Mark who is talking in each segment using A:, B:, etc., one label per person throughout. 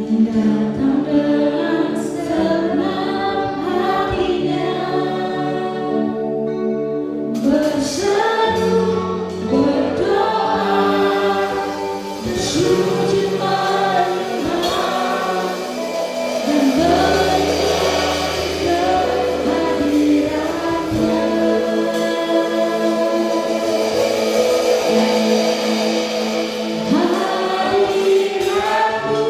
A: datang dengan senang hatinya, berseru, berdoa, sujud menyembah, dan beriman kehadirannya. Hadiratmu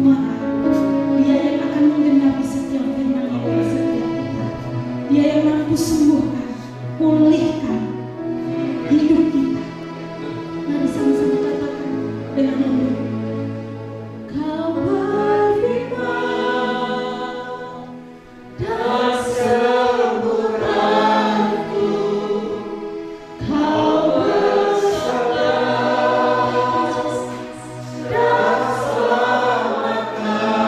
A: maka Dia yang akan menggenapi setiap firman dari setiap kita. Dia yang mampu sembuhkan, pulihkan hidup kita. Mari sama-sama katakan dengan lembut. Kau berfirman dan sembuhkanku. Kau bersabda dan selamatkanku.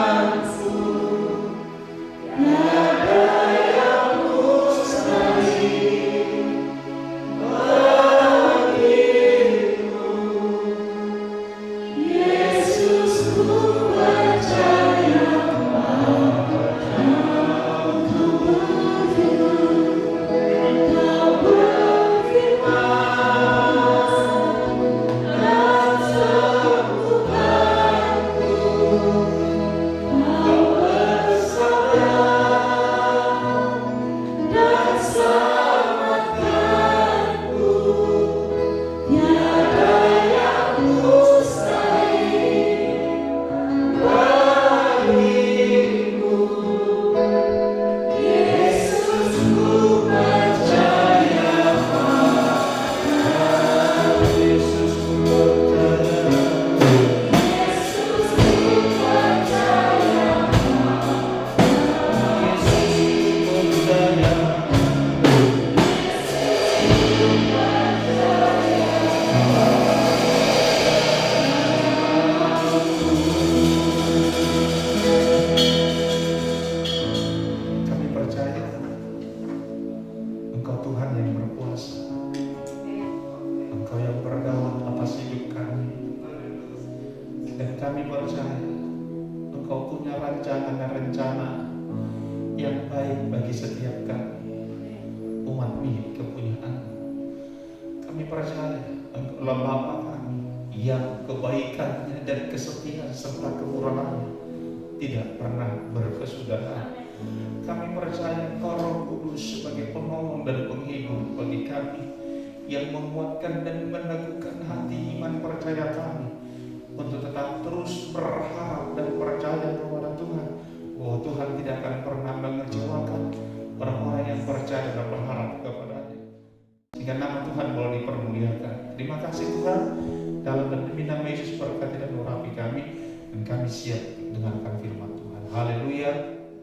A: Tiada yang mustahil bagimu. Yesus, ku percaya Kau berfirman dan sembuhkanku. Kau bersabda dan selamatkanku. Tiada yang mustahil bagimu. Yesus, ku percaya Yesus, ku percaya Yesus, ku percaya
B: Kami percaya Engkau Tuhan yang berkuasa, Engkau yang berdaulat atas hidup kami, dan kami percaya Engkau punya rancangan dan rencana yang baik bagi setiap kami, umat milik kepunyaan. Kami percaya Engkaulah Bapa kami yang kebaikannya dan kesetiaan serta kemurahannya tidak pernah berkesudahan. Kami percaya Engkau Roh Kudus sebagai penolong dan penghibur bagi kami, yang menguatkan dan meneguhkan hati iman percaya kami untuk tetap terus berharap dan percaya kepada Tuhan, bahwa Tuhan tidak akan pernah mengecewakan orang-orang yang percaya dan berharap kepada-Nya, sehingga nama Tuhan boleh dipermuliakan. Terima kasih Tuhan, dalam dan demi nama Yesus berkati dan urapi kami, dan kami siap dengarkan firman Tuhan. Haleluya.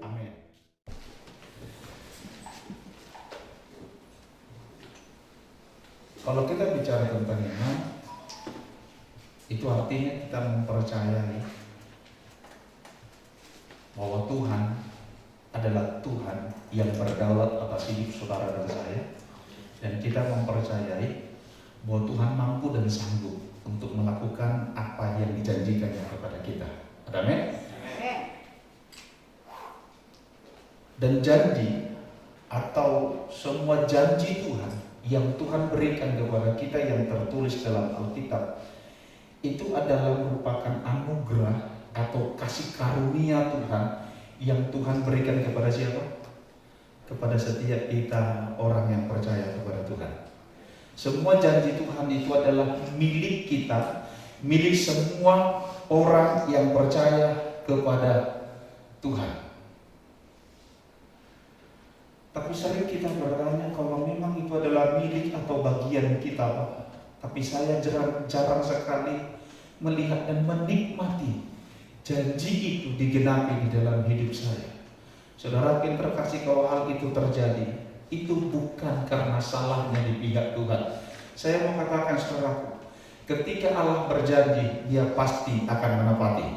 B: Amin. Kalau kita bicara tentang iman, itu artinya kita mempercayai bahwa Tuhan adalah Tuhan yang berdaulat atas hidup saudara dan saya, dan kita mempercayai bahwa Tuhan mampu dan sanggup untuk melakukan apa yang dijanjikannya kepada kita. Amin. Dan janji atau semua janji Tuhan yang Tuhan berikan kepada kita yang tertulis dalam Alkitab, itu adalah merupakan anugerah atau kasih karunia Tuhan yang Tuhan berikan kepada siapa? Kepada setiap kita orang yang percaya kepada Tuhan. Semua janji Tuhan itu adalah milik kita, milik semua orang yang percaya kepada Tuhan. Tapi sering kita bertanya, kalau memang itu adalah milik atau bagian kita, Pak, tapi saya jarang sekali melihat dan menikmati janji itu digenapi di dalam hidup saya. Saudara yang terkasih, kalau hal itu terjadi, itu bukan karena salahnya di pihak Tuhan. Saya mau katakan saudaraku, ketika Allah berjanji, Dia pasti akan menepati.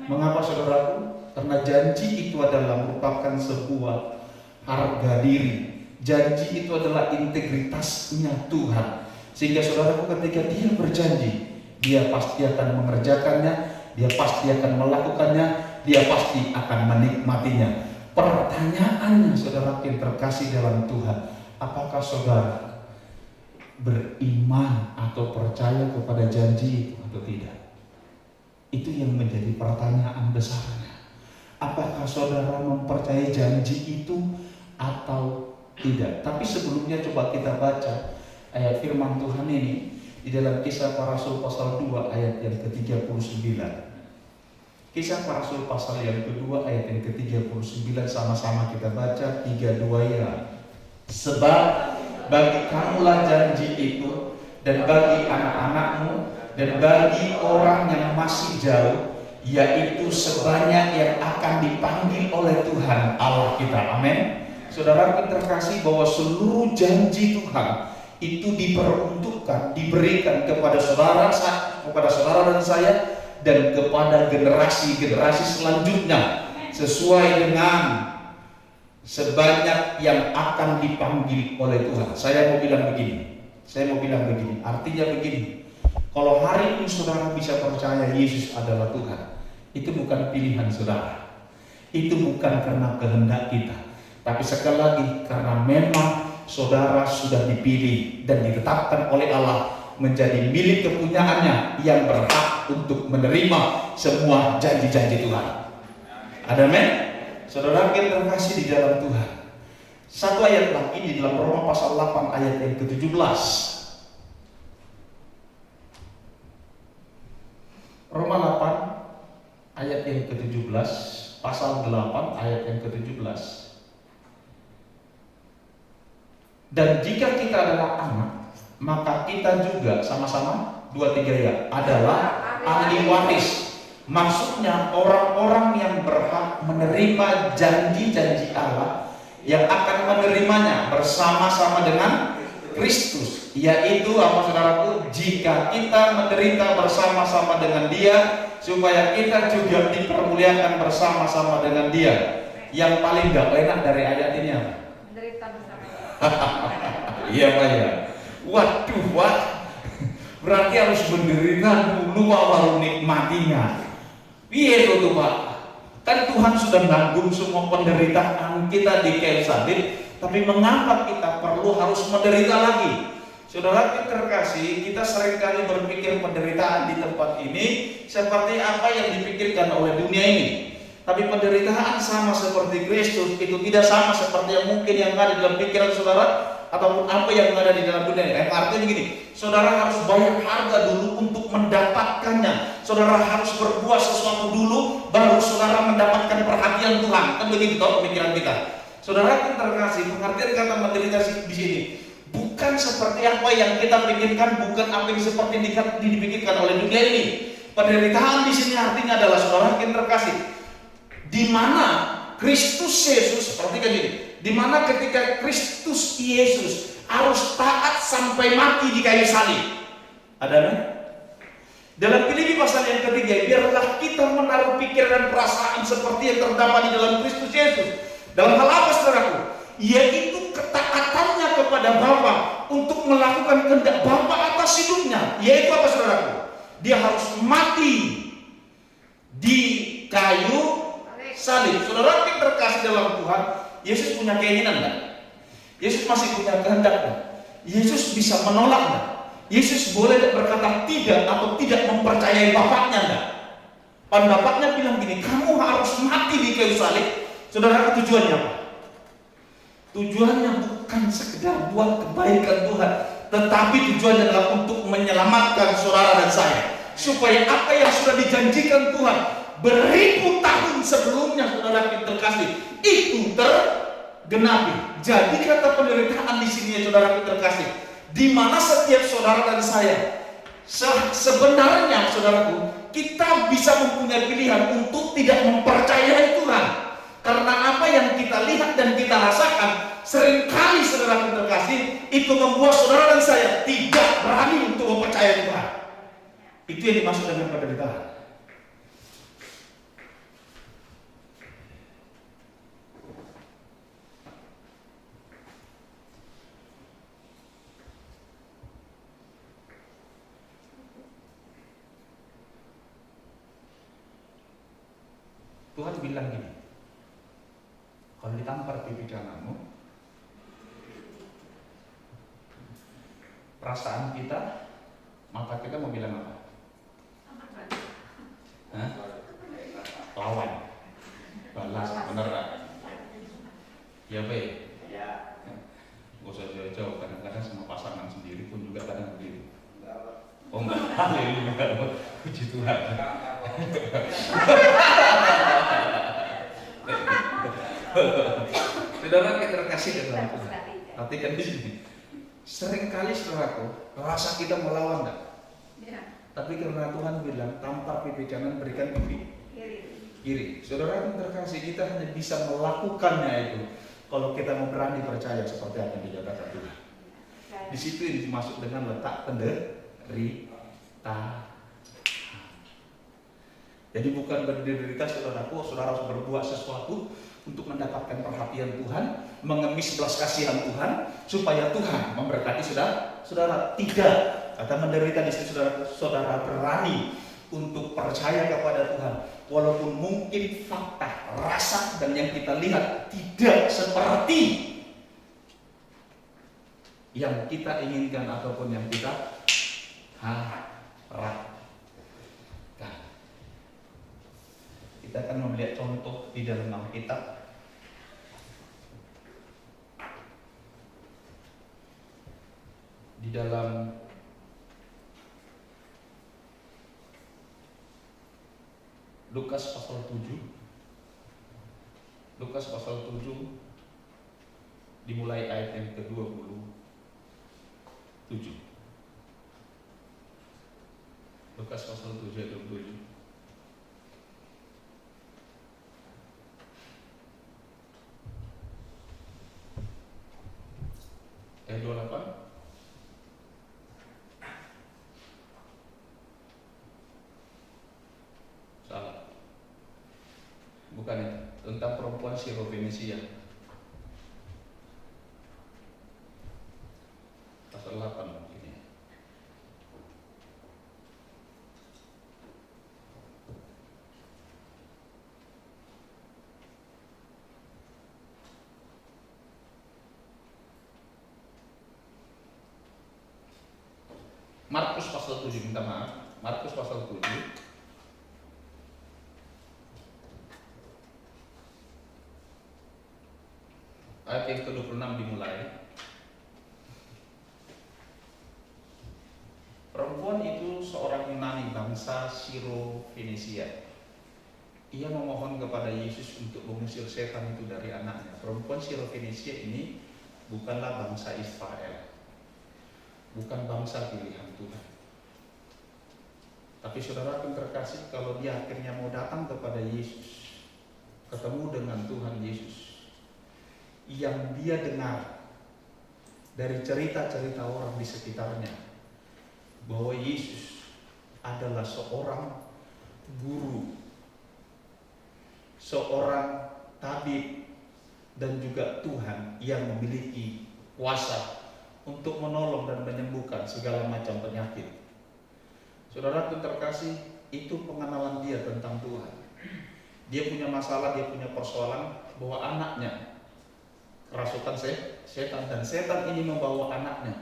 B: Mengapa saudaraku? Karena janji itu adalah merupakan sebuah harga diri. Janji itu adalah integritasnya Tuhan. Sehingga saudaraku, ketika Dia berjanji, Dia pasti akan mengerjakannya, Dia pasti akan melakukannya, Dia pasti akan menikmatinya. Pertanyaannya saudara yang terkasih dalam Tuhan, apakah saudara beriman atau percaya kepada janji itu atau tidak? Itu yang menjadi pertanyaan besarnya. Apakah saudara mempercayai janji itu atau tidak? Tapi sebelumnya coba kita baca ayat firman Tuhan ini di dalam Kisah Para Rasul pasal 2 ayat yang ke-39. Kisah Para Rasul pasal yang kedua ayat yang ke-39, sama-sama kita baca 3-2 ya. Sebab bagi kamulah janji itu, dan bagi anak-anakmu, dan bagi orang yang masih jauh, yaitu sebanyak yang akan dipanggil oleh Tuhan Allah kita. Amin. Saudara kita terkasih bahwa seluruh janji Tuhan itu diperuntukkan, diberikan kepada saudara dan saya, dan kepada generasi-generasi selanjutnya sesuai dengan sebanyak yang akan dipanggil oleh Tuhan. Saya mau bilang begini, artinya begini. Kalau hari ini saudara bisa percaya Yesus adalah Tuhan, itu bukan pilihan saudara, itu bukan karena kehendak kita, tapi sekali lagi karena memang saudara sudah dipilih dan ditetapkan oleh Allah menjadi milik kepunyaannya yang berhak untuk menerima semua janji-janji Tuhan. Ada amin? Saudara kita terkasih di dalam Tuhan. Satu ayat lagi di dalam Roma pasal 8 ayat yang ke-17. Roma 8 ayat yang ke-17, pasal 8 ayat yang ke-17. Dan jika kita adalah anak, maka kita juga sama-sama 2-3 ya, adalah ahli waris. Maksudnya orang-orang yang berhak menerima janji-janji Allah, yang akan menerimanya bersama-sama dengan Kristus. Yaitu apa saudaraku? Jika kita menderita bersama-sama dengan Dia, supaya kita juga dipermuliakan bersama-sama dengan Dia. Yang paling gak enak dari ayat ini apa? Menderita bersama. Iya Pak ya. Waduh Pak, berarti harus menderita dulu baru nikmatinya. Iya itu Pak. Kan Tuhan sudah nanggung semua penderitaan kita di kayu salib, tapi mengapa kita perlu harus menderita lagi? Saudara kita terkasih, kita seringkali berpikir penderitaan di tempat ini seperti apa yang dipikirkan oleh dunia ini. Tapi penderitaan sama seperti Kristus itu tidak sama seperti yang mungkin yang ada dalam pikiran saudara ataupun apa yang ada di dalam dunia. Artinya begini, saudara harus bayar harga dulu untuk mendapatkannya. Saudara harus berbuat sesuatu dulu, baru saudara mendapatkan perhatian Tuhan. Kan begitu toh pemikiran kita. Saudara yang terkasih, pengertian kata menderita di sini bukan seperti apa yang kita pikirkan, bukan apa yang seperti dipikirkan oleh dunia ini. Penderitaan di sini artinya adalah saudara yang terkasih, di mana Kristus Yesus, perhatikan ini, di mana ketika Kristus Yesus harus taat sampai mati di kayu salib. Ada nih? Dalam Filipi pasal yang ketiga, biarlah kita menaruh pikiran dan perasaan seperti yang terdapat di dalam Kristus Yesus. Dalam hal apa saudaraku? Yaitu ketaatannya kepada Bapa untuk melakukan kehendak Bapa atas hidupnya. Yaitu apa saudaraku? Dia harus mati di kayu salib. Saudara yang terkasih dalam Tuhan, Yesus punya keinginan enggak? Yesus masih punya kehendak enggak? Yesus bisa menolak enggak? Yesus boleh berkata tidak atau tidak mempercayai Bapaknya enggak? Bapaknya bilang gini, kamu harus mati di kayu salib. Saudara, tujuannya apa? Tujuannya bukan sekedar buat kebaikan Tuhan, tetapi tujuannya adalah untuk menyelamatkan saudara dan saya, supaya apa yang sudah dijanjikan Tuhan beribu tahun sebelumnya saudara yang terkasih itu tergenapi. Jadi kata penderitaan di sini ya saudara yang terkasih, di mana setiap saudara dan saya sebenarnya saudaraku, kita bisa mempunyai pilihan untuk tidak mempercayai Tuhan. Karena apa yang kita lihat dan kita rasakan seringkali saudara yang terkasih itu membuat saudara dan saya tidak berani untuk mempercayai Tuhan. Itu yang dimaksud dengan penderitaan. Tuhan bilang gini, kalau ditampar pipi kananmu, perasaan kita, mata kita mau bilang apa? Hah? Lawan, balas, bener gak? Ya baik. Ya. Gak usah jauh-jauh, kadang-kadang sama pasangan sendiri pun juga kadang begitu. Oh enggak, puji Tuhan. Saudara kita terkasih dalam Tuhan. Perhatikan di sini. Seringkali saudaraku, rasa kita melawan enggak?
C: Ya.
B: Tapi karena Tuhan bilang, tampar pipi kanan, berikan pipi kiri. Saudara yang terkasih, kita hanya bisa melakukannya itu kalau kita mau berani percaya seperti apa yang dikatakan Tuhan. Di situ ini dimasuk dengan letak penderita. Jadi bukan berderita saudaraku, saudara harus berbuat sesuatu untuk mendapatkan perhatian Tuhan, mengemis belas kasihan Tuhan, supaya Tuhan memberkati saudara. Saudara tidak, kata menderita di situ saudara berani untuk percaya kepada Tuhan, walaupun mungkin fakta, rasa dan yang kita lihat tidak seperti yang kita inginkan ataupun yang kita harapkan. Kita akan melihat contoh di dalam Alkitab. Di dalam Lukas pasal 7. Lukas pasal 7 dimulai ayat yang ke-27. Lukas pasal 7 ayat 27. Ayat 28. Salah. Bukan itu. Tentang perempuan Sirofenisia. Pasal 8 mungkin ya. Markus pasal 7, minta maaf. Markus pasal 7 ayat yang ke-26 dimulai. Perempuan itu seorang Yunani bangsa Sirofenisia. Ia memohon kepada Yesus untuk mengusir setan itu dari anaknya. Perempuan Sirofenisia ini bukanlah bangsa Israel, bukan bangsa pilihan Tuhan. Tapi saudara yang terkasih, kalau dia akhirnya mau datang kepada Yesus, ketemu dengan Tuhan Yesus, yang dia dengar dari cerita-cerita orang di sekitarnya bahwa Yesus adalah seorang guru, seorang tabib, dan juga Tuhan yang memiliki kuasa untuk menolong dan menyembuhkan segala macam penyakit. Saudara yang terkasih, itu pengenalan dia tentang Tuhan. Dia punya masalah, dia punya persoalan bahwa anaknya kerasukan setan, dan setan ini membawa anaknya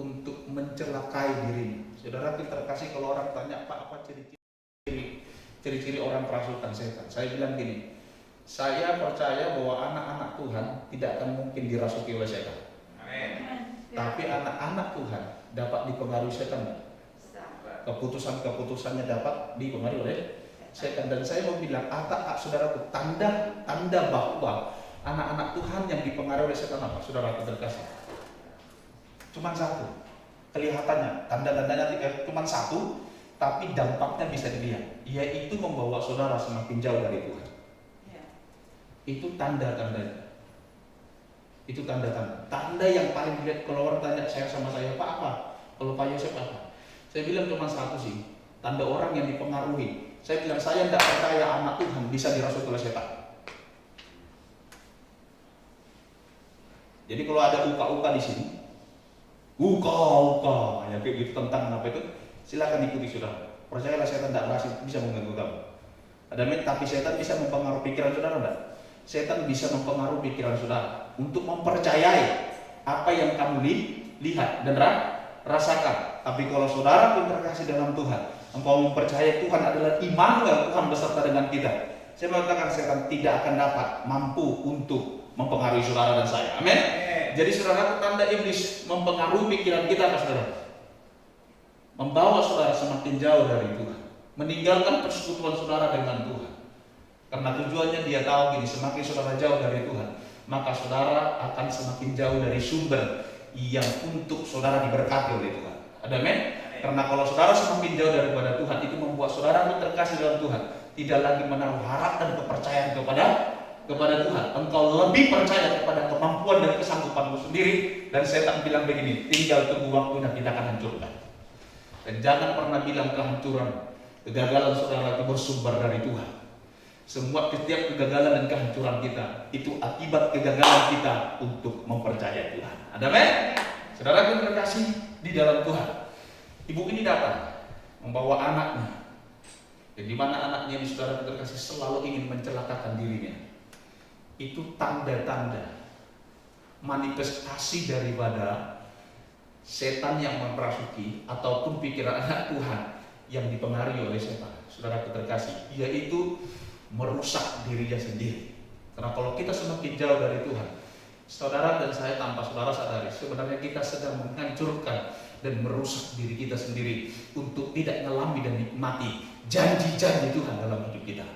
B: untuk mencelakai dirinya. Saudara yang terkasih, kalau orang tanya, Pak, apa ciri-ciri orang kerasukan setan? Saya bilang gini, saya percaya bahwa anak-anak Tuhan tidak akan mungkin dirasuki oleh setan.
C: Amin.
B: Tapi anak-anak Tuhan dapat dipengaruhi setan. Keputusan-keputusannya dapat dipengaruhi oleh setan. Dan saya mau bilang, saudaraku, tanda bahwa anak-anak Tuhan yang dipengaruhi oleh setan apa? Saudara terkasih, cuma satu. Kelihatannya, tanda-tandanya cuma satu, tapi dampaknya bisa dilihat, yaitu membawa saudara semakin jauh dari Tuhan. Itu tanda-tandanya. Itu tanda-tanda. Tanda yang paling dilihat kalau orang tanya saya sama saya, Pak, apa? Kalau Pak Yosef apa? Saya bilang cuma satu sih, tanda orang yang dipengaruhi. Saya bilang, saya tidak percaya anak Tuhan bisa dirasuki oleh setan. Jadi kalau ada uka-uka di sini, uka-uka, ya kayak gitu tentang apa itu, silakan ikuti saudara. Percayalah, setan tidak bisa mengganggu kamu. Tapi setan bisa mempengaruhi pikiran saudara enggak? Setan bisa mempengaruhi pikiran saudara untuk mempercayai apa yang kamu lihat dan rasakan. Tapi kalau saudara pun terkasih dalam Tuhan, engkau mempercayai Tuhan adalah Immanuel, Tuhan beserta dengan kita, saya mengatakan setan tidak akan dapat mampu untuk mempengaruhi saudara dan saya. Amin. Jadi saudara, tanda iblis mempengaruhi pikiran kita, saudara, membawa saudara semakin jauh dari Tuhan, meninggalkan persekutuan saudara dengan Tuhan. Karena tujuannya dia tahu gini, semakin saudara jauh dari Tuhan, maka saudara akan semakin jauh dari sumber yang untuk saudara diberkati oleh Tuhan. Ada amin? Karena kalau saudara semakin jauh daripada Tuhan, itu membuat saudara terkasih dalam Tuhan tidak lagi menaruh harap dan kepercayaan kepada Tuhan. Engkau lebih percaya kepada kemampuan dan kesanggupanmu sendiri. Dan setan bilang begini, tinggal tunggu waktunya, kita akan hancurkan. Dan jangan pernah bilang kehancuran, kegagalan saudara itu bersumber dari Tuhan. Setiap kegagalan dan kehancuran kita itu akibat kegagalan kita untuk mempercayai Tuhan. Ada amin? Saudara yang terkasih di dalam Tuhan, ibu ini datang membawa anaknya. Dan di mana anaknya ini saudara terkasih selalu ingin mencelakakan dirinya. Itu tanda-tanda manifestasi daripada setan yang memperasuki ataupun pikiran anak Tuhan yang dipengaruhi oleh setan. Saudara terkasih, yaitu merusak dirinya sendiri. Karena kalau kita semakin jauh dari Tuhan, saudara dan saya tanpa saudara sadari, sebenarnya kita sedang menghancurkan dan merusak diri kita sendiri untuk tidak mengalami dan nikmati janji-janji Tuhan dalam hidup kita.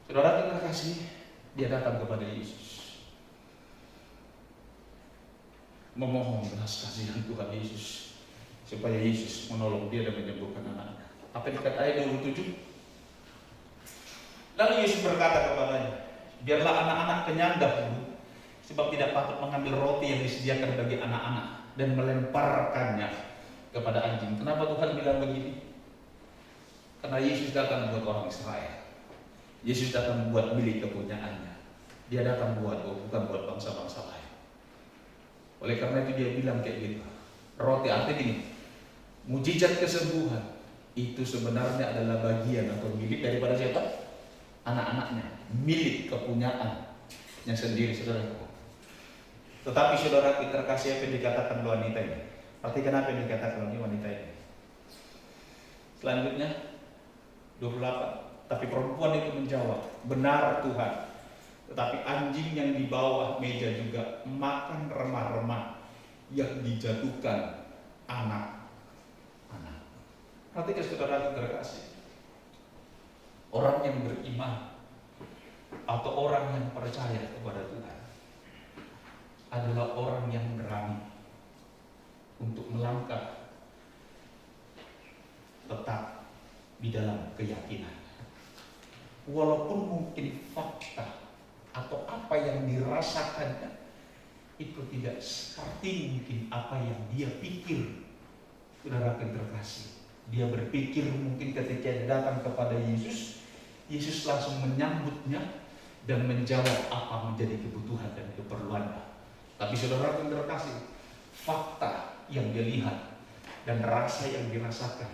B: Saudara yang terkasih, dia datang kepada Yesus, memohon belas kasihan Tuhan Yesus, supaya Yesus menolong dia dan menyembuhkan anaknya. Apa yang dikatakan ayat 27? Lalu Yesus berkata kepadanya, biarlah anak-anak kenyang dahulu, sebab tidak patut mengambil roti yang disediakan bagi anak-anak dan melemparkannya kepada anjing. Kenapa Tuhan bilang begini? Karena Yesus datang buat orang Israel. Yesus datang membuat milik kepunyaannya. Dia datang bukan buat bangsa-bangsa lain. Oleh karena itu dia bilang kayak gitu. Roti artinya gini, mujizat kesembuhan itu sebenarnya adalah bagian atau milik daripada siapa? Anak-anaknya, milik kepunyaannya sendiri, saudara. Tetapi saudara terkasih, apa yang dikatakan wanita ini? Perhatikan apa yang dikatakan oleh wanita ini. Selanjutnya 28. Tapi perempuan itu menjawab, benar Tuhan, tetapi anjing yang di bawah meja juga makan remah-remah yang dijatuhkan anak-anak. Perhatikan saudara terkasih, orang yang beriman atau orang yang percaya kepada Tuhan adalah orang yang berani untuk melangkah tetap di dalam keyakinan. Walaupun mungkin fakta atau apa yang dirasakannya itu tidak seperti mungkin apa yang dia pikir. Saudara terkasih, dia berpikir mungkin ketika dia datang kepada Yesus, Yesus langsung menyambutnya dan menjawab apa menjadi kebutuhan dan keperluannya. Tapi saudara yang terkasih, fakta yang dia lihat dan rasa yang dirasakan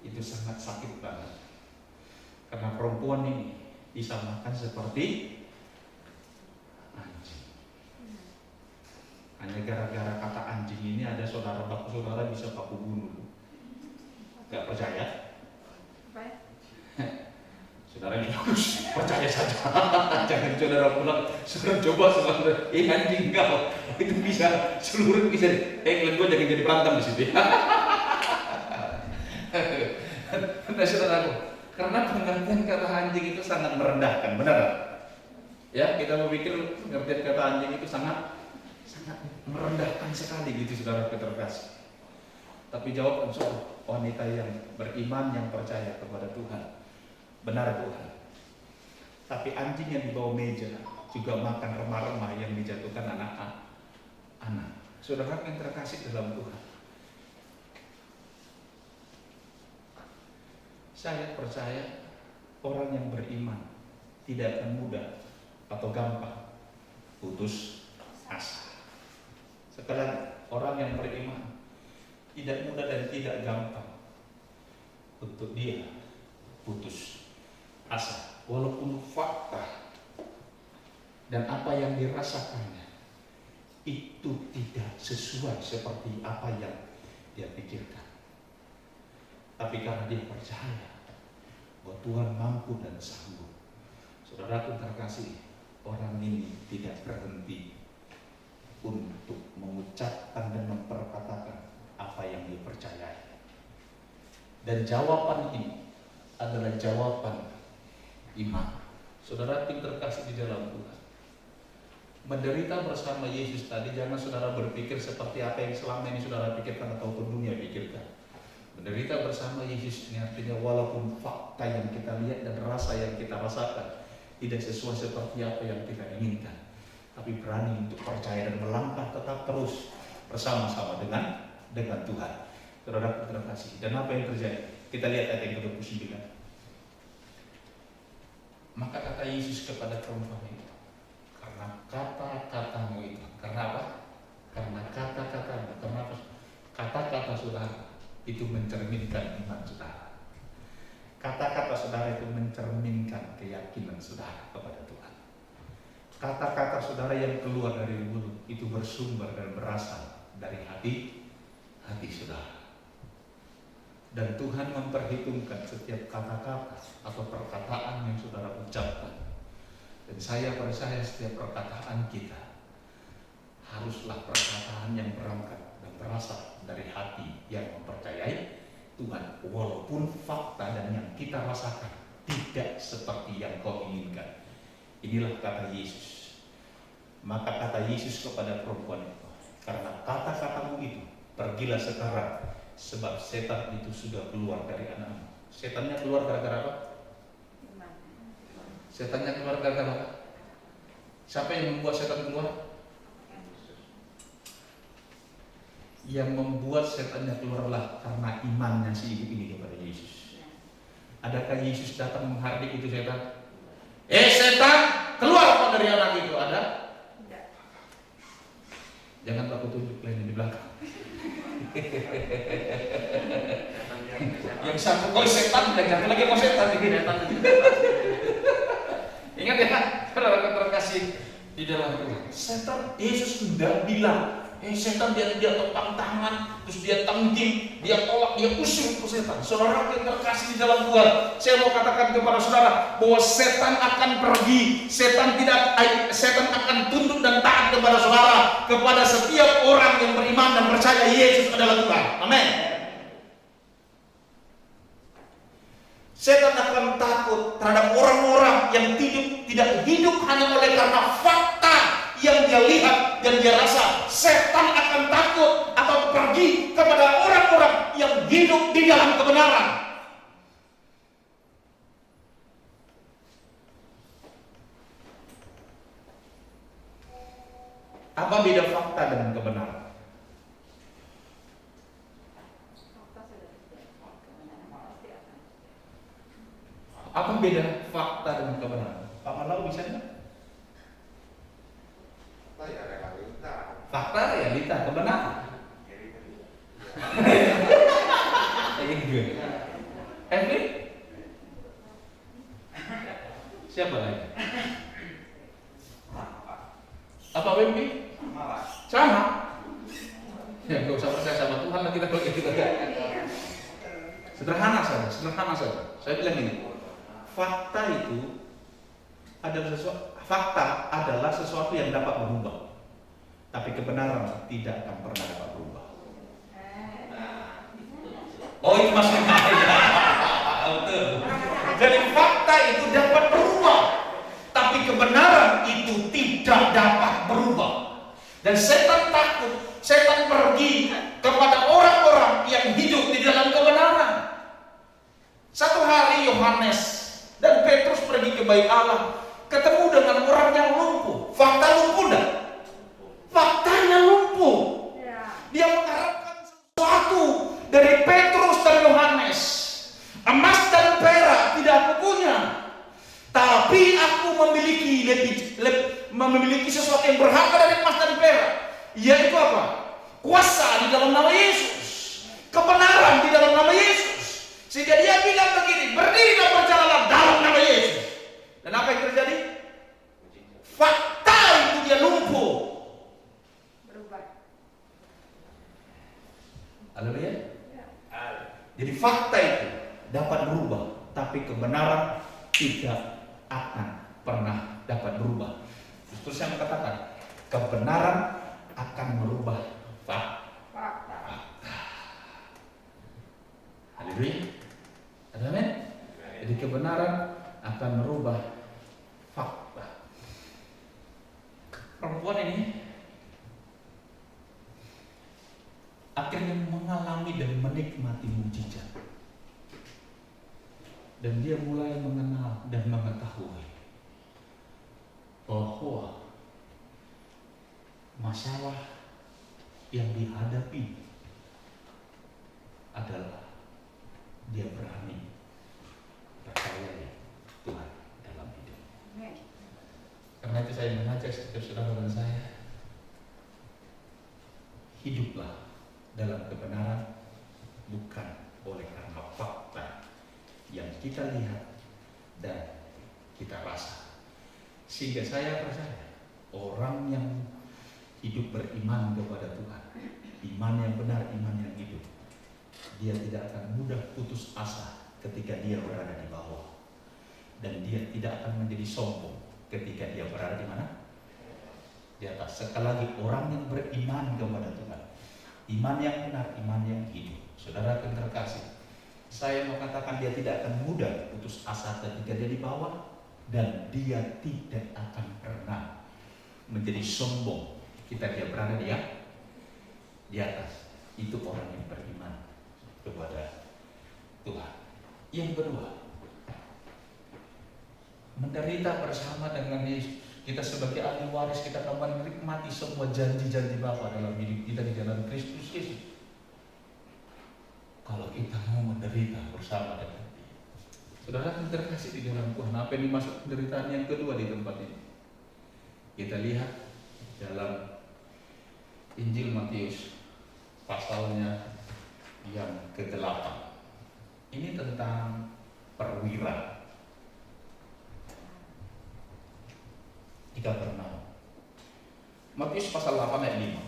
B: itu sangat sakit banget. Karena perempuan ini disamakan seperti anjing. Hanya gara-gara kata anjing ini ada saudara bisa baku bunuh. Gak percaya? Saudara ini percaya saja. Jangan saudara pulang, saudara coba saudara, anjing kau itu bisa seluruh bisa. Kalian gue jangan jadi berantem di situ. Nah saudaraku, karena pengertian kata anjing itu sangat merendahkan, benar? Ya, kita berpikir pengertian kata anjing itu sangat merendahkan sekali gitu saudara terkasih. Tapi jawab wanita yang beriman yang percaya kepada Tuhan. Benar Tuhan. Tapi anjing yang di bawah meja juga makan remah-remah yang dijatuhkan anak-anak. Saudara yang terkasih dalam Tuhan, saya percaya orang yang beriman tidak akan mudah atau gampang putus asa. Sekarang orang yang beriman tidak mudah dan tidak gampang untuk dia putus asa, walaupun fakta dan apa yang dirasakannya itu tidak sesuai seperti apa yang dia pikirkan. Tapi karena dia percaya bahwa Tuhan mampu dan sanggup, saudaraku terkasih, orang ini tidak berhenti untuk mengucapkan dan memperkatakan apa yang dia percayai. Dan jawaban ini adalah jawaban iman. Saudara tim terkasih di dalam Tuhan, menderita bersama Yesus tadi, jangan saudara berpikir seperti apa yang selama ini saudara pikirkan ataupun dunia pikirkan. Menderita bersama Yesus ini artinya walaupun fakta yang kita lihat dan rasa yang kita rasakan tidak sesuai seperti apa yang kita inginkan, tapi berani untuk percaya dan melangkah tetap terus bersama-sama dengan Tuhan. Saudara terkasih, dan apa yang terjadi? Kita lihat ayat yang ke-29. Maka kata Yesus kepada perempuan itu, karena kata-katamu itu. Karena apa? Karena kata-katamu. Karena kata-kata saudara itu mencerminkan iman saudara. Kata-kata saudara itu mencerminkan keyakinan saudara kepada Tuhan. Kata-kata saudara yang keluar dari mulut itu bersumber dan berasal dari hati saudara. Dan Tuhan memperhitungkan setiap kata-kata atau perkataan yang saudara ucapkan. Dan pada saya setiap perkataan kita haruslah perkataan yang berangkat dan berasal dari hati yang mempercayai Tuhan, walaupun fakta dan yang kita rasakan tidak seperti yang kau inginkan. Inilah kata Yesus. Maka kata Yesus kepada perempuan itu, karena kata-katamu itu, pergilah sekarang, sebab setan itu sudah keluar dari anakmu. Setannya keluar gara-gara apa? Setannya keluar gara-gara apa? Siapa yang membuat setan keluar? Yang membuat setannya keluarlah karena imannya si ibu ini kepada Yesus. Adakah Yesus datang menghardik itu setan? Setan, keluar kau dari anak itu. Ada? Jangan aku tunjuk lain di belakang. Yang satu kau setan, dan satu lagi mau setan. Ingat ya, saudara terkasih di dalam Tuhan. Setan, Yesus sudah bilang, setan dia tepang tangan, terus dia tengking, dia tolak, dia usir ke setan. Saudara yang terkasih di dalam Tuhan, saya mau katakan kepada saudara bahwa setan akan pergi, setan akan tunduk dan taat kepada saudara, kepada setiap orang yang beriman dan percaya Yesus adalah Tuhan. Amin. Setan akan takut terhadap orang-orang yang tidak hidup hanya oleh karena fakta yang dia lihat dan dia rasa. Setan akan takut atau pergi kepada orang-orang yang hidup di dalam kebenaran. Apa beda fakta dengan kebenaran? Apa beda fakta dengan kebenaran? Pak Malau bisa nggak? Fakta realita, kebenaran. Henry? Siapa lagi? Apa Wemby? Sama. Ya nggak usah percaya sama Tuhan lah kita begitu. Sederhana saja. Saya bilang ini, fakta itu adalah sesuatu yang dapat berubah. Tapi kebenaran tidak akan pernah dapat berubah. Oh itu maksudnya. Jadi fakta itu dapat berubah, tapi kebenaran itu tidak dapat berubah. Dan setan takut, setan pergi kepada orang-orang yang hidup di dalam kebenaran. Satu hari Yohanes dan Petrus pergi ke bait Allah, ketemu dengan orang yang lumpuh. Fakta lumpuh enggak? Faktanya lumpuh. Dia mengharapkan sesuatu dari Petrus dan Yohanes. Emas dan perak tidak aku punya, tapi aku memiliki sesuatu yang berharga dari emas dan perak, yaitu apa? Kuasa di dalam nama Yesus, kebenaran di dalam nama Yesus. Sehingga dia bilang begini, berdiri dan berjalanlah dalam nama Yesus. Dan apa yang terjadi? Fakta itu dia lumpuh. Haleluya. Jadi fakta itu dapat berubah, tapi kebenaran tidak akan pernah dapat berubah. Justru saya mengatakan kebenaran akan merubah fakta. Haleluya. Amin. Jadi kebenaran akan merubah
C: fakta. Perempuan ini akhirnya mengalami dan menikmati mujizat. Dan dia mulai mengenal dan mengetahui bahwa masalah yang dihadapi adalah dia berani percaya Tuhan dalam hidup. Karena itu saya mengajak setiap saudara dan saya, hiduplah dalam kebenaran, bukan oleh karena fakta yang kita lihat dan kita rasa. Sehingga saya percaya orang yang hidup beriman kepada Tuhan, iman yang benar, iman yang hidup, dia tidak akan mudah putus asa ketika dia berada di bawah, dan dia tidak akan menjadi sombong ketika dia berada di mana? Di atas. Sekali lagi, orang yang beriman kepada Tuhan, iman yang benar, iman yang hidup, saudara yang terkasih, saya mau katakan dia tidak akan mudah putus asa ketika dia di bawah, dan dia tidak akan pernah menjadi sombong ketika dia berada di atas. Itu orang yang beriman kepada Tuhan. Yang kedua, menderita bersama dengan Yesus. Kita sebagai ahli waris, kita akan menikmati semua janji-janji Bapa dalam hidup kita di dalam Kristus Yesus. Kalau kita mau menderita bersama dengan Dia. Saudara yang terkasih di dalam Tuhan, apa yang dimaksud penderitaan yang kedua di tempat ini? Kita lihat dalam Injil Matius pasalnya yang ke-8. Ini tentang perwira di Kapernaum. Matius pasal 8 ayat 5.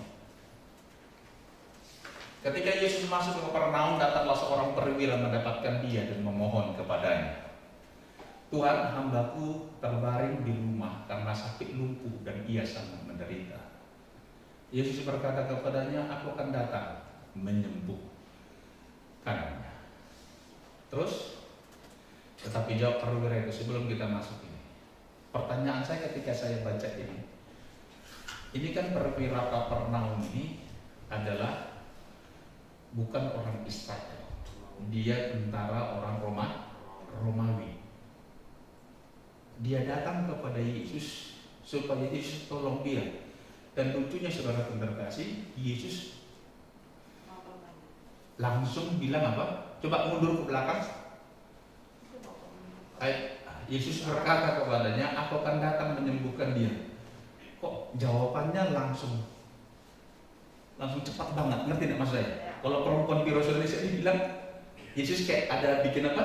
C: Ketika Yesus masuk ke Kapernaum, datanglah seorang perwira mendapatkan dia dan memohon kepadanya, Tuhan, hambaku terbaring di rumah karena sakit lumpuh dan ia sangat menderita. Yesus berkata kepadanya, aku akan datang menyembuhkannya. Terus, tetapi jawab perwira itu, sebelum kita masuk ini, pertanyaan saya ketika saya baca ini kan perwira Kapernaum ini adalah bukan orang Israel, dia tentara orang Romawi. Dia datang kepada Yesus supaya Yesus tolong dia. Dan lucunya saudara terkasih, Yesus langsung bilang apa? Coba mundur ke belakang. Yesus berkata kepadanya, aku akan datang menyembuhkan dia. Kok jawabannya langsung cepat banget, ngerti tidak mas saya? Kalau perempuan Piro Indonesia ini bilang, Yesus kayak ada bikin apa?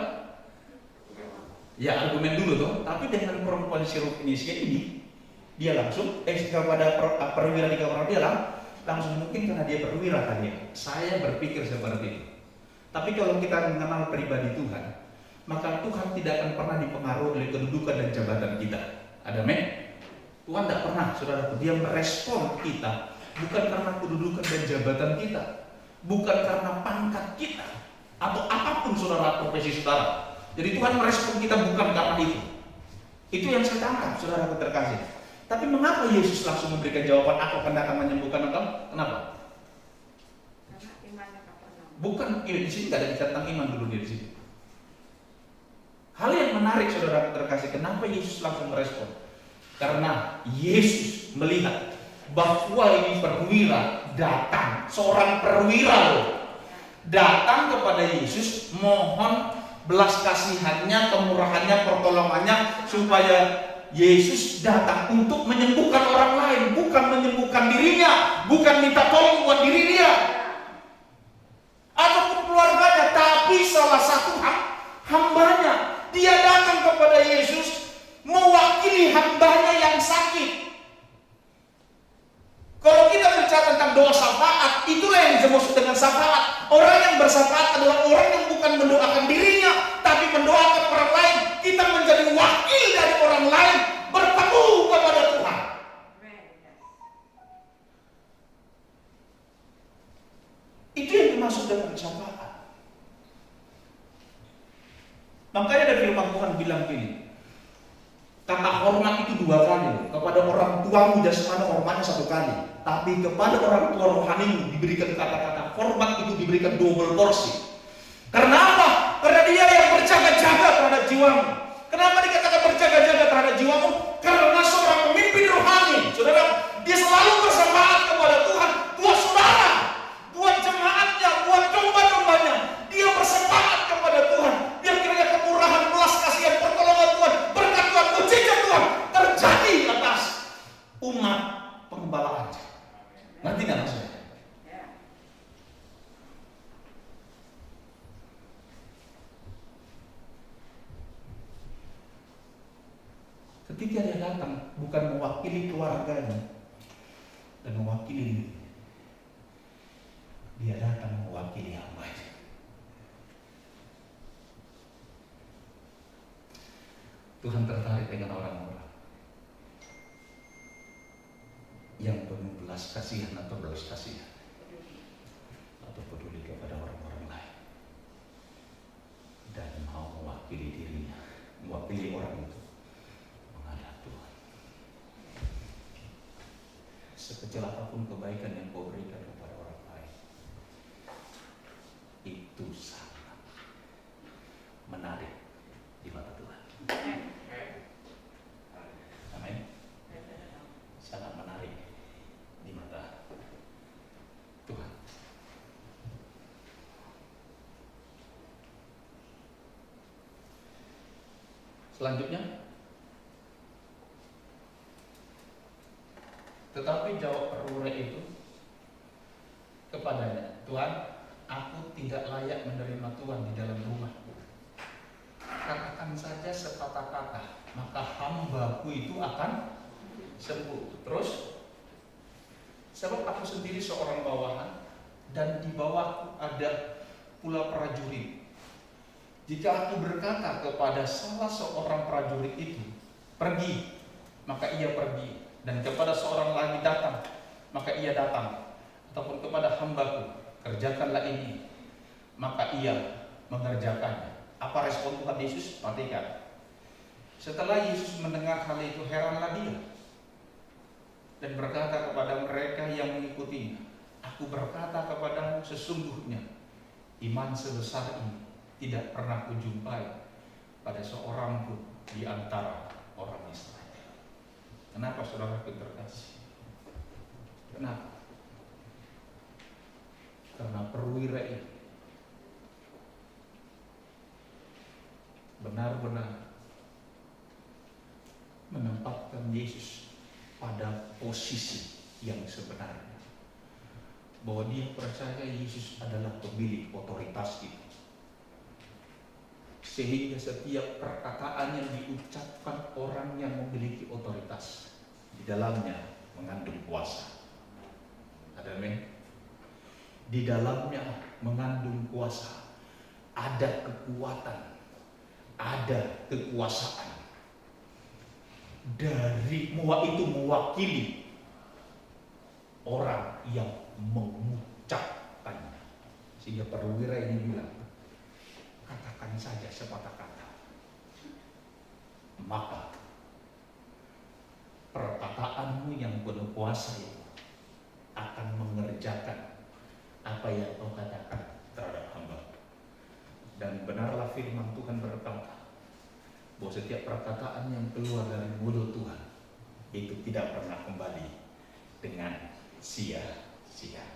C: Ya argumen dulu tuh, tapi dengan perempuan Indonesia ini, dia langsung, kepada perwira di Kapernaum dia langsung, mungkin karena dia perwira tadi. Saya berpikir seperti itu. Tapi kalau kita mengenal pribadi Tuhan, maka Tuhan tidak akan pernah dipengaruhi oleh kedudukan dan jabatan kita. Ada men? Tuhan tidak pernah, saudaraku, dia merespon kita bukan karena kedudukan dan jabatan kita, bukan karena pangkat kita, atau apapun saudara profesi saudara. Jadi Tuhan merespon kita bukan karena itu. Itu yang saya tangkap, saudara terkasih. Tapi mengapa Yesus langsung memberikan jawaban, aku akan datang menyembuhkan engkau? Kenapa?
D: Karena imannya Kapernaum.
C: Bukan, di sini tidak ada bicara tentang iman dulu di sini. Hal yang menarik saudara terkasih, kenapa Yesus langsung merespon? Karena Yesus melihat bahwa ini perwira datang, seorang perwira loh, datang kepada Yesus mohon belas kasihannya, kemurahannya, pertolongannya, supaya Yesus datang untuk menyembuhkan orang lain, bukan menyembuhkan dirinya, bukan minta tolong buat diri dia ataupun keluarganya, tapi salah satu hambanya. Dia datang kepada Yesus mewakili hambanya yang sakit. Kalau kita bicara tentang doa syafaat, itulah yang dimaksud dengan syafaat. Orang yang bersyafaat adalah orang yang bukan mendoakan dirinya, tapi mendoakan orang lain. Kita menjadi wakil dari orang lain, bertemu kepada Tuhan. Itu yang dimaksud dengan syafaat. Makanya ada firman Tuhan bilang gini, Kata hormat itu 2 kali. Kepada orang tuamu jasmani hormatnya 1 kali. Tapi kepada orang tua rohanimu diberikan kata-kata hormat itu diberikan double porsi. Karena apa? Karena dia yang berjaga-jaga terhadap jiwamu. Kenapa dikatakan berjaga-jaga terhadap jiwamu? Karena seorang pemimpin rohani, saudara, dia selalu bersemangat kepada Tuhan, buat saudara, buat jemaatnya, buat domba-dombanya. Dia bersemangat kepada Tuhan. Dia kiranya kemurahan, belas kasihan, pertolongan Tuhan, berkat Tuhan, mujizat Tuhan terjadi atas umat pengembalaan. Ngerti nggak maksudnya? Ketika dia datang bukan mewakili keluarganya dan mewakili dirinya, dia datang mewakili hambanya. Tuhan tertarik dengan orang-orang yang penuh belas kasihan atau belas kasihan atau peduli kepada orang-orang lain dan mau mewakili dirinya, mewakili orang itu menghadap Tuhan. Sekecil apapun kebaikan yang kau berikan kepada orang lain, itu sangat menarik di mata Tuhan. Amin. Sangat menarik di mata Tuhan. Selanjutnya, tetapi jawab perwira itu kepadanya, Tuhan, aku tidak layak menerima Tuhan di dalam rumahku. Katakan saja sepatah kata, maka hambaku itu akan sembuh. Terus, sebab aku sendiri seorang bawahan dan di bawahku ada pula prajurit. Jika aku berkata kepada salah seorang prajurit itu, pergi, maka ia pergi. Dan kepada seorang lagi datang, maka ia datang. Ataupun kepada hambaku, kerjakanlah ini, maka ia mengerjakannya. Apa respon Tuhan Yesus? Perhatikan. Setelah Yesus mendengar hal itu, heranlah dia dan berkata kepada mereka yang mengikutinya, aku berkata kepadamu, sesungguhnya iman sebesar ini tidak pernah kujumpai pada seorang pun di antara orang Israel. Kenapa saudara terkasih? Kenapa? Karena perwira ini benar-benar menempatkan Yesus pada posisi yang sebenarnya, bahwa dia percaya Yesus adalah pemilik otoritas itu, sehingga setiap perkataan yang diucapkan orang yang memiliki otoritas di dalamnya mengandung kuasa. Ada amin? Di dalamnya mengandung kuasa, ada kekuatan, ada kekuasaan. Dari itu mewakili orang yang mengucapkannya. Sehingga perwira ini bilang, katakan saja sepatah kata, maka perkataanmu yang penuh kuasa itu akan mengerjakan apa yang kau katakan terhadap hamba. Dan benarlah firman Tuhan berkata bahwa setiap perkataan yang keluar dari mulut Tuhan itu tidak pernah kembali dengan sia-sia.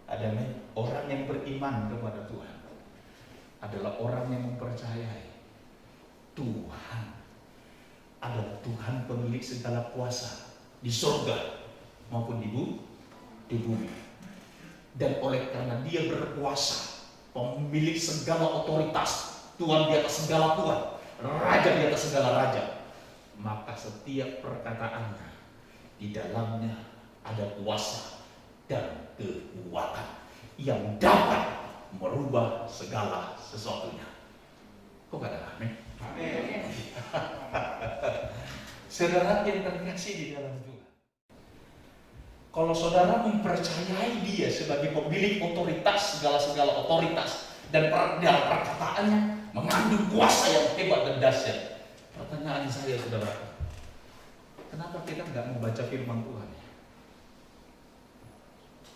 C: Ada orang yang beriman kepada Tuhan adalah orang yang mempercayai Tuhan adalah Tuhan pemilik segala kuasa di surga maupun di bumi. Dan oleh karena dia berkuasa, pemilik segala otoritas, Tuhan di atas segala Tuhan, Raja di atas segala raja, maka setiap perkataannya di dalamnya ada kuasa dan kekuatan yang dapat merubah segala sesuatunya. Kok gak ada amin? Amin. Saudara yang terkasih di dalam Tuhan, kalau saudara mempercayai dia sebagai pemilik otoritas, segala otoritas, dan dalam perkataannya mengandung kuasa yang hebat dan dahsyat, pertanyaan Pertanyaan saya, saudara, kenapa kita nggak mau baca firman Tuhan?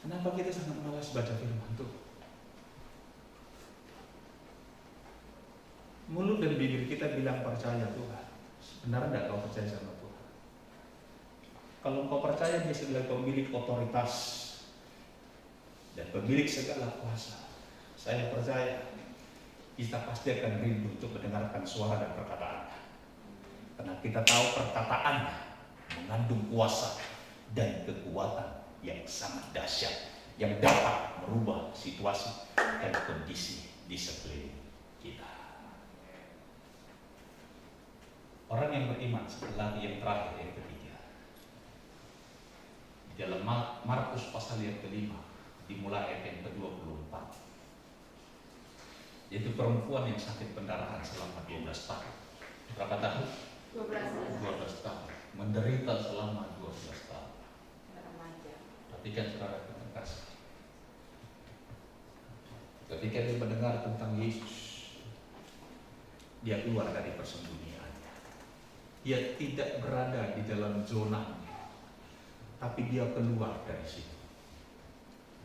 C: Kenapa kita sangat malas baca firman Tuhan? Mulut dan bibir kita bilang percaya Tuhan. Benar enggak kau percaya sama Tuhan? Kalau kau percaya dia sebagai pemilik otoritas dan pemilik segala kuasa, saya percaya kita pasti akan rindu untuk mendengarkan suara dan perkataannya. Karena kita tahu perkataannya mengandung kuasa dan kekuatan yang sangat dahsyat yang dapat merubah situasi dan kondisi di sekeliling kita. Orang yang beriman setelah yang terakhir, yang ketiga, di dalam Markus pasal yang kelima, dimulai ayat yang ke-24, yaitu perempuan yang sakit pendarahan selama 12 tahun. Berapa tahun? 12 tahun. Menderita selama 12 tahun. Perhatikan saudara terkasih. Ketika dia mendengar tentang Yesus, dia keluar dari persembunyiannya. Dia tidak berada di dalam zonanya, tapi dia keluar dari situ.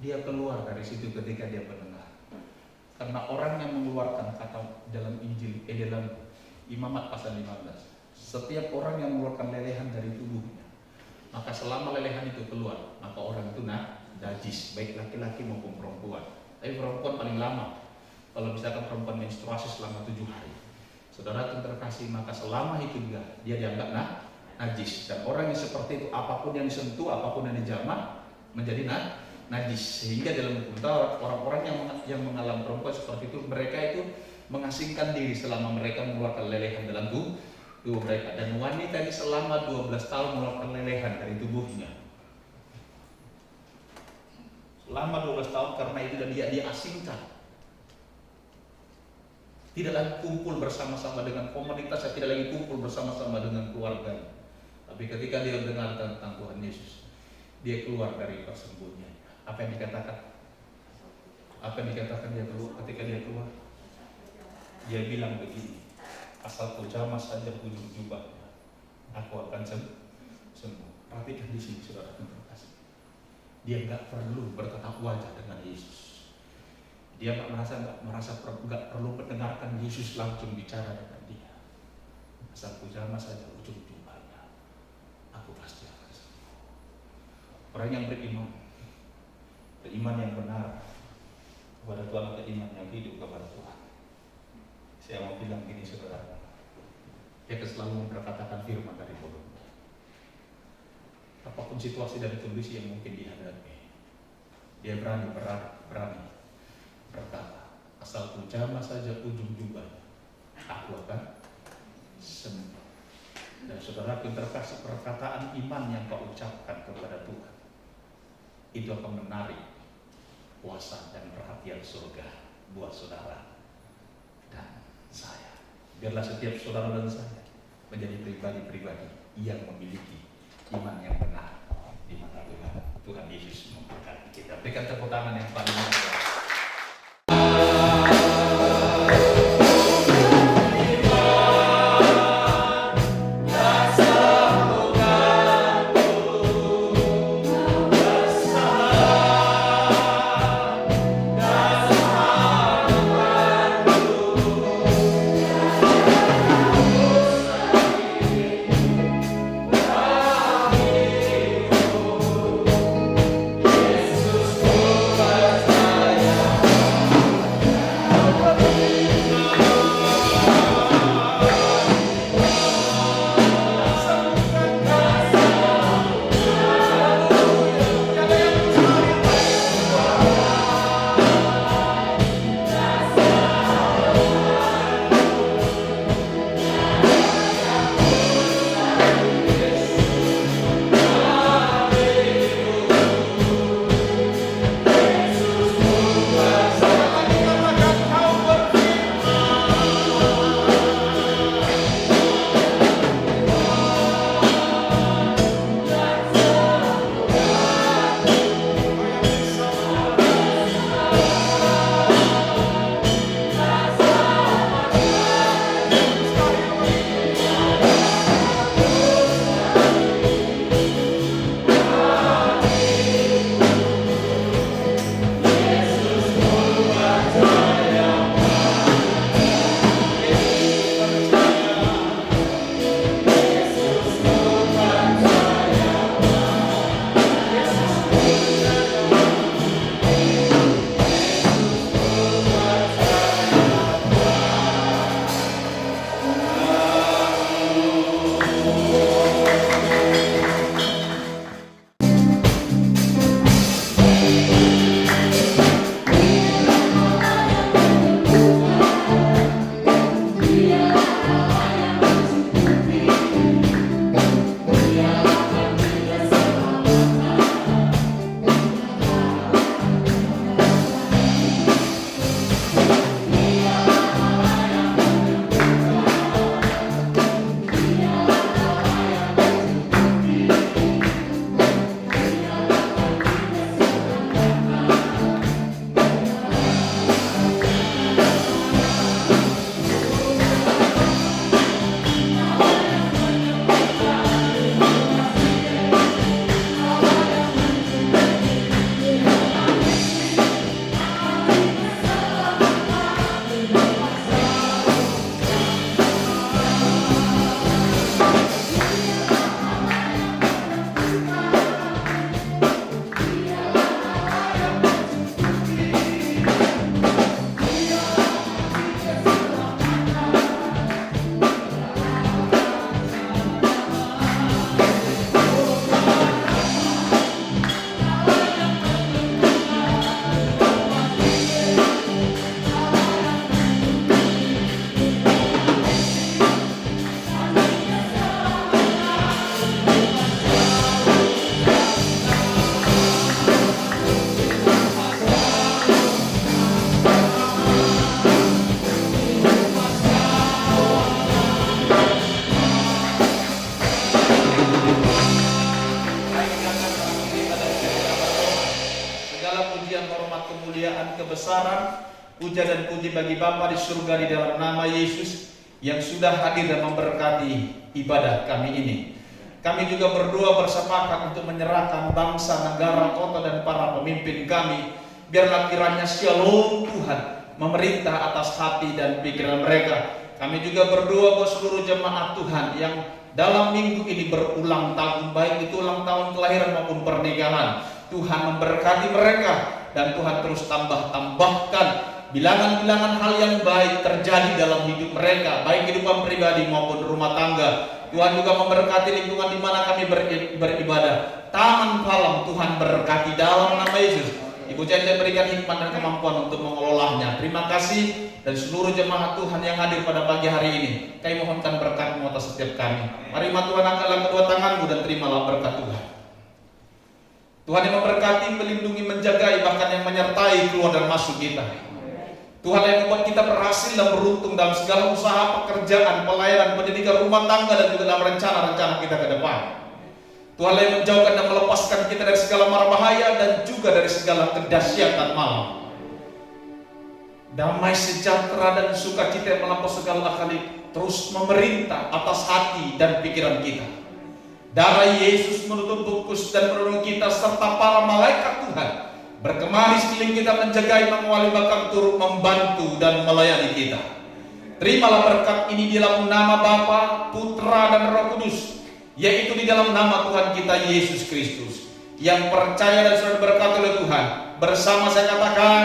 C: Dia keluar dari situ ketika dia mendengar. Karena orang yang mengeluarkan kata dalam Injil, dalam Imamat pasal 15, setiap orang yang mengeluarkan lelehan dari tubuhnya, maka selama lelehan itu keluar, maka orang itu najis, baik laki-laki maupun perempuan. Tapi perempuan paling lama. Kalau misalkan perempuan menstruasi selama 7 hari, saudara terkasih, maka selama itu juga dia dianggap najis. Dan orang yang seperti itu, apapun yang disentuh, apapun yang dijamah, menjadi najis. Sehingga dalam hukum Taurat, orang-orang yang mengalami perempuan seperti itu, mereka itu mengasingkan diri selama mereka mengeluarkan lelehan dalam tubuh mereka. Dan wanita ini selama 12 tahun mengeluarkan lelehan dari tubuhnya. Selama 12 tahun, karena itu dan dia asingkan. Tidak lagi kumpul bersama-sama dengan komunitas, tidak lagi kumpul bersama-sama dengan keluarga. Tapi ketika dia mendengar tentang Tuhan Yesus, dia keluar dari persembunyiannya. Apa yang dikatakan? Apa yang dikatakan dia keluar? Ketika dia keluar, dia bilang begini, asal kau jamah saja ujung jubahnya, aku akan sembuh. Perhatikan di sini, saudara terkasih. Dia nggak perlu bertatap wajah dengan Yesus. Dia nggak perlu mendengarkan Yesus langsung bicara dengan dia. Asal ku jamah saja ujung jubahnya, aku pasti akan sembuh. Orang yang beriman yang benar kepada Tuhan, beriman yang hidup kepada Tuhan. Saya mau bilang gini, saudara, dia selalu memperkatakan firman dari mulutnya. Apapun situasi dan kondisi yang mungkin dihadapi, dia berani berkata, asal ku jamah saja ujung jubahnya, aku akan sembuh. Dan saudara terkasih, perkataan iman yang kau ucapkan kepada Tuhan itu akan menarik kuasa dan perhatian surga buat saudara dan saya. Biarlah setiap saudara dan saya menjadi pribadi-pribadi yang memiliki iman yang benar, di mana Tuhan Yesus memberkati kita. Berikan tepuk tangan yang paling meriah.
E: Yesus,
C: kebesaran, puja dan puji bagi Bapa di surga di dalam nama Yesus yang sudah hadir dan memberkati ibadah kami ini. Kami juga berdoa bersepakat untuk menyerahkan bangsa, negara, kota dan para pemimpin kami. Biarlah kiranya Shalom Tuhan memerintah atas hati dan pikiran mereka. Kami juga berdoa buat seluruh jemaat Tuhan yang dalam minggu ini berulang tahun, baik itu ulang tahun kelahiran maupun pernikahan. Tuhan memberkati mereka dan Tuhan terus tambahkan bilangan-bilangan hal yang baik terjadi dalam hidup mereka, baik kehidupan pribadi maupun rumah tangga. Tuhan juga memberkati lingkungan di mana kami beribadah. Taman Palang Tuhan berkati dalam nama Yesus. Ibu Cendek berikan hikmat dan kemampuan untuk mengelolanya. Terima kasih dan seluruh jemaat Tuhan yang hadir pada pagi hari ini. Kami mohonkan berkat-Mu atas setiap kami. Mari Tuhan angkatlah kedua tanganmu dan terimalah berkat Tuhan. Tuhan yang memberkati, melindungi, menjagai, bahkan yang menyertai keluar dan masuk kita. Tuhan yang membuat kita berhasil dan beruntung dalam segala usaha, pekerjaan, pelayanan, pendidikan, rumah tangga, dan juga dalam rencana-rencana kita ke depan. Tuhan yang menjauhkan dan melepaskan kita dari segala mara bahaya dan juga dari segala kedahsyatan malam. Damai sejahtera dan sukacita yang melampaui segala akal terus memerintah atas hati dan pikiran kita. Darah Yesus menutup bungkus dan melindungi kita serta para malaikat Tuhan berkemah di sekeliling kita, menjagai, mengawali, bahkan turut membantu dan melayani kita. Terimalah berkat ini di dalam nama Bapa, Putra dan Roh Kudus, yaitu di dalam nama Tuhan kita Yesus Kristus, yang percaya dan sudah diberkati oleh Tuhan. Bersama saya katakan